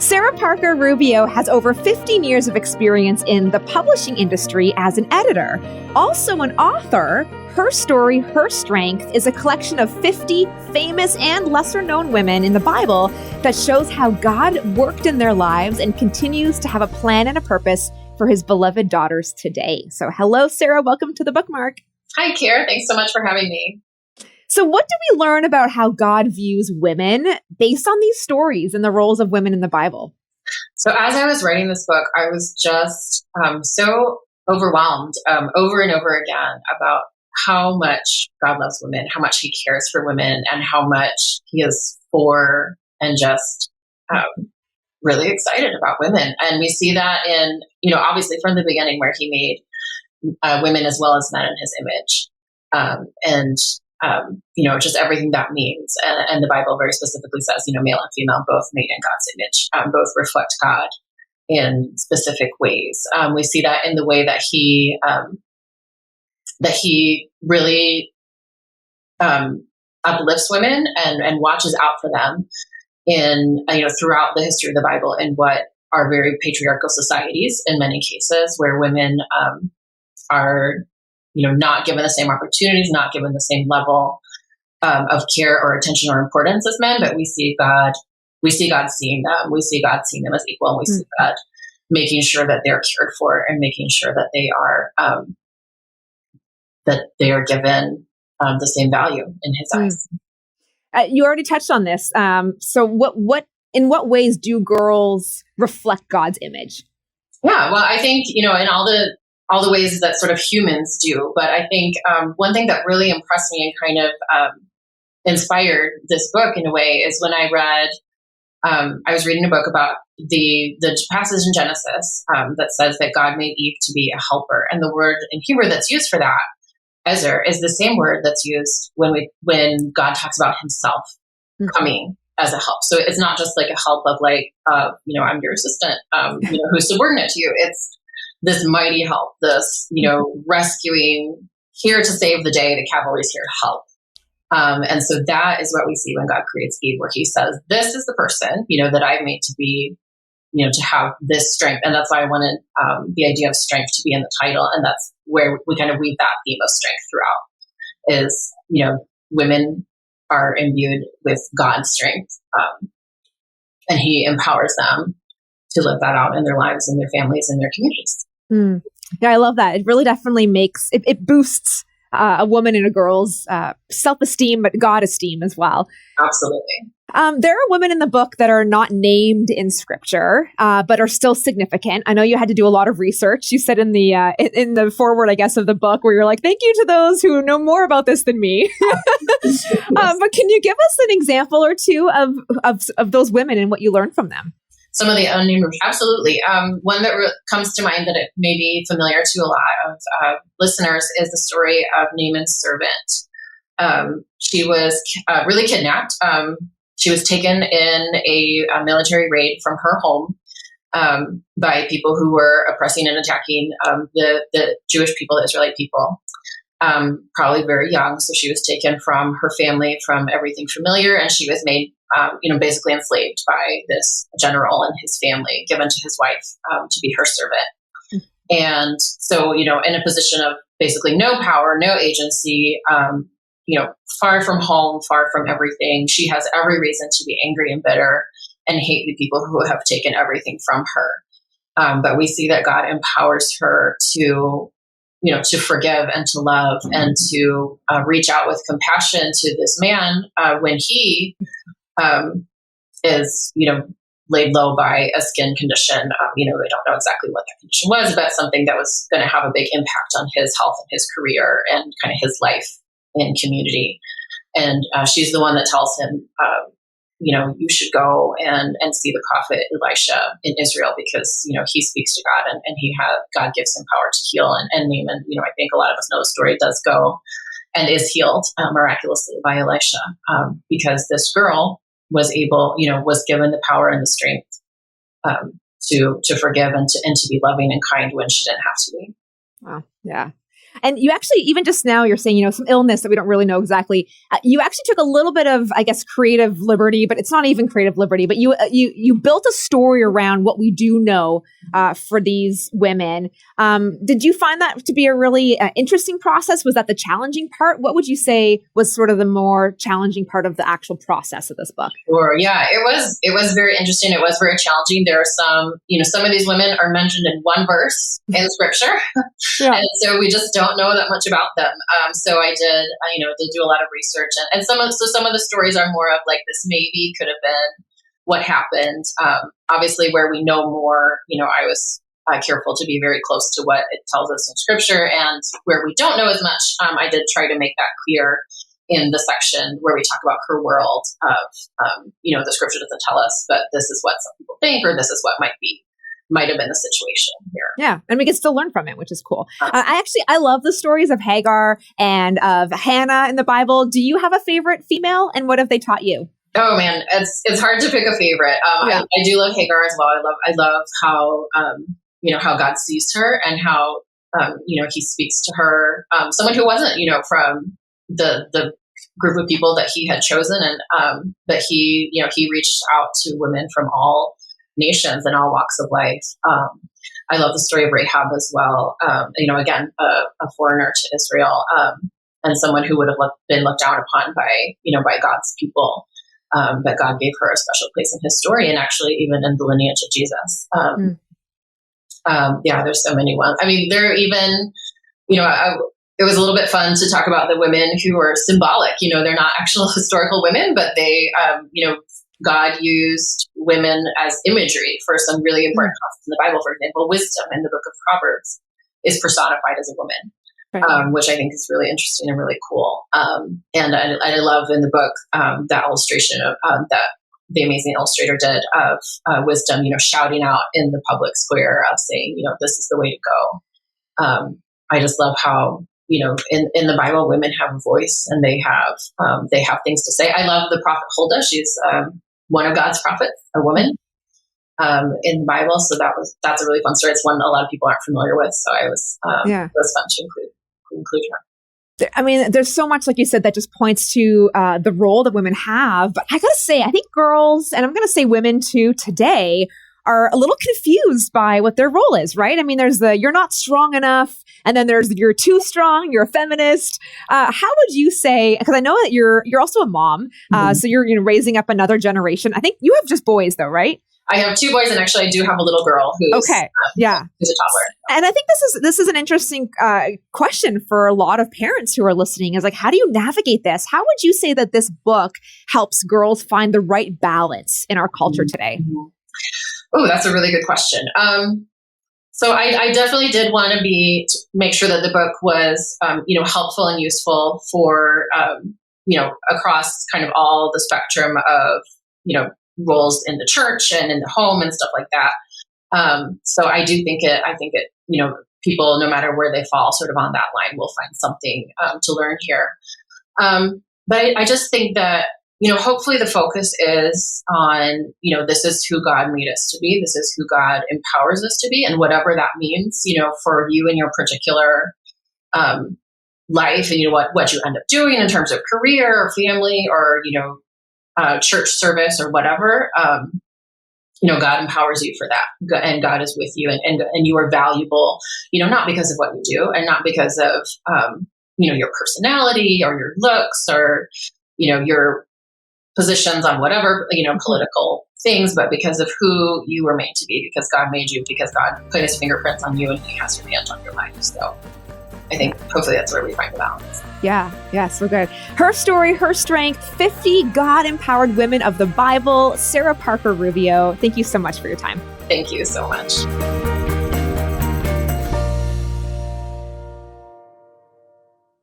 Sarah Parker Rubio has over 15 years of experience in the publishing industry as an editor. Also an author, Her Story, Her Strength is a collection of 50 famous and lesser-known women in the Bible that shows how God worked in their lives and continues to have a plan and a purpose for his beloved daughters today. So hello, Sarah. Welcome to the Bookmark. Hi, Kara. Thanks so much for having me. So what do we learn about how God views women based on these stories and the roles of women in the Bible? So as I was writing this book, I was just so overwhelmed over and over again about how much God loves women, how much he cares for women, and how much he is for and just really excited about women. And we see that in, obviously from the beginning where he made women as well as men in his image. Just everything that means. And the Bible very specifically says, male and female, both made in God's image, both reflect God in specific ways. We see that in the way that he really uplifts women and watches out for them in, throughout the history of the Bible in what are very patriarchal societies in many cases where women are not given the same opportunities, not given the same level of care or attention or importance as men, but we see God seeing them. We see God seeing them as equal, and we see God making sure that they're cared for and making sure that they are given the same value in his eyes. You already touched on this. So in what ways do girls reflect God's image? Yeah, well, I think, in all the ways that sort of humans do. But I think one thing that really impressed me and kind of inspired this book in a way is when I read, I was reading a book about the passage in Genesis that says that God made Eve to be a helper. And the word in Hebrew that's used for that, Ezer, is the same word that's used when God talks about himself coming as a help. So it's not just like a help of like, I'm your assistant, who's subordinate to you. It's this mighty help, this, rescuing, here to save the day, the cavalry's here to help. And so that is what we see when God creates Eve, where he says, this is the person, that I've made to be, to have this strength. And that's why I wanted the idea of strength to be in the title. And that's where we kind of weave that theme of strength throughout is, women are imbued with God's strength. And he empowers them to live that out in their lives, in their families, in their communities. Yeah, I love that. It really definitely makes, it boosts a woman and a girl's self-esteem, but God esteem as well. Absolutely. There are women in the book that are not named in scripture, but are still significant. I know you had to do a lot of research. You said in the foreword, I guess, of the book where you're like, thank you to those who know more about this than me. But can you give us an example or two of those women and what you learned from them? Some of the unnamed, absolutely. One that comes to mind that it may be familiar to a lot of listeners is the story of Naaman's servant. She was really kidnapped. She was taken in a military raid from her home by people who were oppressing and attacking the Jewish people, the Israelite people. Probably very young, so she was taken from her family, from everything familiar, and she was made basically enslaved by this general and his family, given to his wife to be her servant. And so, in a position of basically no power, no agency, far from home, far from everything, she has every reason to be angry and bitter and hate the people who have taken everything from her. But we see that God empowers her to forgive and to love and to reach out with compassion to this man when he is, laid low by a skin condition. We don't know exactly what that condition was, but something that was going to have a big impact on his health and his career and kind of his life in community. And she's the one that tells him, you should go and see the prophet Elisha in Israel because, he speaks to God and God gives him power to heal. And Naaman, I think a lot of us know the story, does go and is healed miraculously by Elisha because this girl was was given the power and the strength to forgive and to be loving and kind when she didn't have to be. Wow. Yeah. And you actually, even just now, you're saying, some illness that we don't really know exactly. You actually took a little bit of, I guess, creative liberty, but it's not even creative liberty. But you built a story around what we do know for these women. Did you find that to be a really interesting process? Was that the challenging part? What would you say was sort of the more challenging part of the actual process of this book? Sure. Yeah, it was very interesting. It was very challenging. There are some of these women are mentioned in one verse in scripture. Yeah. And so we just don't know that much about them. So I did do a lot of research, and some of the stories are more of like this maybe could have been what happened. Obviously, where we know more, I was careful to be very close to what it tells us in scripture, and where we don't know as much, I did try to make that clear in the section where we talk about her world of, the scripture doesn't tell us, but this is what some people think, or this is what might have been the situation here. Yeah. And we can still learn from it, which is cool. I love the stories of Hagar and of Hannah in the Bible. Do you have a favorite female, and what have they taught you? Oh man, it's hard to pick a favorite. I do love Hagar as well. I love how, how God sees her, and how, he speaks to her, someone who wasn't, from the group of people that he had chosen, and that he reached out to women from all nations and all walks of life. I love the story of Rahab as well. Again, a foreigner to Israel, and someone who would have been looked down upon by God's people. But God gave her a special place in his story, and actually even in the lineage of Jesus. There's so many ones. I mean, there are even, it was a little bit fun to talk about the women who are symbolic. They're not actual historical women, but they, God used women as imagery for some really important concepts in the Bible. For example, wisdom in the book of Proverbs is personified as a woman, right. Which I think is really interesting and really cool. And I love in the book that illustration of that the amazing illustrator did of wisdom, shouting out in the public square of saying, this is the way to go. I just love how, in the Bible, women have a voice, and they have things to say. I love the prophet Huldah. She's one of God's prophets, a woman in the Bible. So that's a really fun story. It's one a lot of people aren't familiar with. So it was fun to include her. I mean, there's so much, like you said, that just points to the role that women have. But I gotta say, I think girls, and I'm gonna say women too, today are a little confused by what their role is, right? I mean, there's you're not strong enough, and then there's you're too strong, you're a feminist. How would you say, because I know that you're also a mom, so you're raising up another generation. I think you have just boys though, right? I have two boys, and actually I do have a little girl who's a toddler. And I think this is an interesting question for a lot of parents who are listening, is like, how do you navigate this? How would you say that this book helps girls find the right balance in our culture today? Oh, that's a really good question. So I definitely did want to make sure that the book was, helpful and useful for, across kind of all the spectrum of, roles in the church and in the home and stuff like that. So I do think it, people, no matter where they fall sort of on that line, will find something to learn here. But I just think that, hopefully the focus is on, this is who God made us to be. This is who God empowers us to be. And whatever that means, for you in your particular life, and, what you end up doing in terms of career or family or, church service or whatever, God empowers you for that. And God is with you, and you are valuable, not because of what you do, and not because of, your personality or your looks or, your positions on whatever, political things, but because of who you were made to be, because God made you, because God put his fingerprints on you, and he has your hand on your life. So I think hopefully that's where we find the balance. Yeah, so good. Her Story, Her Strength, 50 God-Empowered Women of the Bible. Sarah Parker Rubio, thank you so much for your time. Thank you so much.